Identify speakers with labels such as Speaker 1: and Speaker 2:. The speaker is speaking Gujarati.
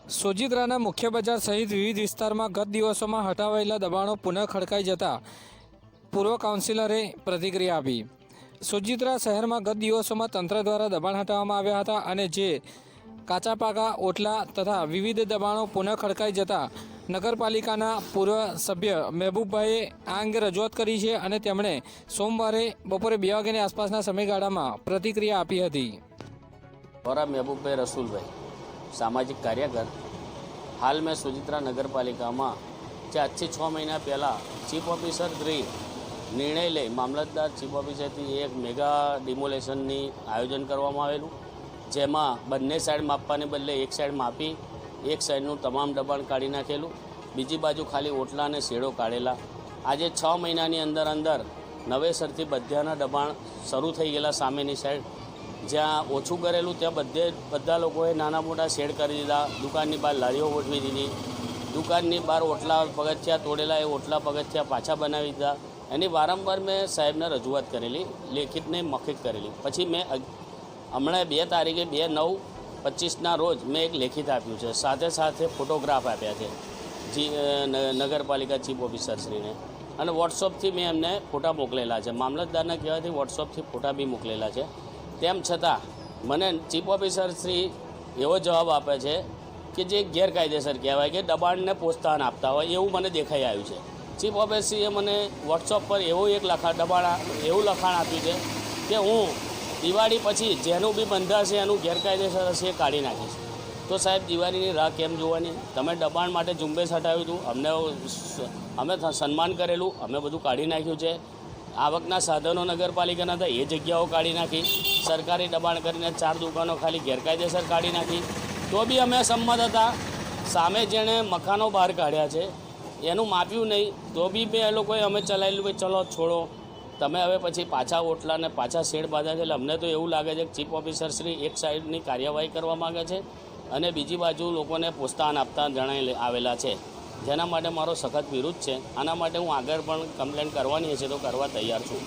Speaker 1: સોજિત્રાના મુખ્ય બજાર સહિત વિવિધ વિસ્તારમાં ગત દિવસોમાં હટાવાયેલા દબાણો પુનઃ ખડકાઈ જતા પૂર્વ કાઉન્સિલરે પ્રતિક્રિયા આપી। સોજિત્રા શહેરમાં ગત દિવસોમાં તંત્ર દ્વારા દબાણ હટાવવામાં આવ્યા હતા અને જે કાચા પાકા ઓટલા તથા વિવિધ દબાણો પુનઃ ખડકાઈ જતા નગરપાલિકાના પૂર્વ સભ્ય મહેબૂબભાઈએ આ અંગે રજૂઆત કરી છે અને તેમણે સોમવારે બપોરે 2 વાગ્યાની આસપાસના સમયગાળામાં પ્રતિક્રિયા આપી હતી।
Speaker 2: और महबूबभाई रसूलभाई सामाजिक कार्यकर हाल में सोजित्रा नगर पालिका में जे आज से 6 महीना पहला चीफ ऑफिसर श्री निर्णय ले मामलतदार चीफ ऑफिसर थी एक मेगा डिमोलेशन नी आयोजन करवामां आवेलुं, जेमां बंने साइड मापवाने बदले एक साइड मापी एक साइडनु तमाम दबाण काढी नाखेलुं, बीजी बाजू खाली ओटला ने शेडो काढेला। आज 6 महीनानी अंदर अंदर नवेसरथी बधाना दबाण शरू थई गेला। सामेनी साइड જ્યાં ઓછું કરેલું ત્યાં બધા લોકોએ નાના મોટા શેડ કરી દીધા, દુકાનની બહાર લારીઓ ગોઠવી દીધી, દુકાનની બહાર ઓટલા પગથિયા તોડેલા એ ઓટલા પગથિયા પાછા બનાવી દીધા। એની વારંવાર મેં સાહેબને રજૂઆત કરેલી, લેખિત ને મૌખિક કરેલી। પછી મેં હમણાં 2 તારીખે 2/9/25ના રોજ મેં એક લેખિત આપ્યું છે, સાથે સાથે ફોટોગ્રાફ આપ્યા છે જી નગરપાલિકા ચીફ ઓફિસરશ્રીને, અને વોટ્સઅપથી મેં એમને ફોટા મોકલેલા છે। મામલતદારના કહેવાથી વોટ્સઅપથી ફોટા બી મોકલેલા છે। તેમ છતાં મને ચીફ ઓફિસર શ્રી એવો જવાબ આપે છે કે જે ગેરકાયદેસર કહેવાય કે દબાણને પ્રોત્સાહન આપતા હોય એવું મને દેખાઈ આવ્યું છે। ચીફ ઓફિસરે મને વોટ્સઅપ પર એવું એક એવું લખાણ આપ્યું છે કે હું દિવાળી પછી જેનું બી બંધાશે એનું ગેરકાયદેસર હશે એ કાઢી નાખીશ। તો સાહેબ, દિવાળીની રાહ કેમ જોવાની? તમે દબાણ માટે ઝુંબેશ હટાવ્યું હતું, અમે સન્માન કરેલું, અમે બધું કાઢી નાખ્યું છે। આવકના સાધનો નગરપાલિકાના હતા એ જગ્યાઓ કાઢી નાખી, સરકારી દબાણ કરીને 4 દુકાનો ખાલી ગેરકાયદેસર કાઢી નાખી, તો બી અમે સંમત હતા। સામે જેણે મકાનો બહાર કાઢ્યા છે એનું માપ્યું નહીં, તો બી એ લોકોએ અમે ચલાવેલું કે ચલો છોડો, તમે હવે પછી પાછા ઓટલા ને પાછા શેડ બાંધ્યા છે। એટલે અમને તો એવું લાગે છે કે ચીફ ઓફિસર શ્રી એક સાઈડની કાર્યવાહી કરવા માગે છે અને બીજી બાજુ લોકોને પ્રોત્સાહન આપતા જણાઈ આવેલા છે, જેના માટે મારો સખત વિરોધ છે। આના માટે હું આગળ પણ કમ્પ્લેન કરવાની હશે તો કરવા તૈયાર છું।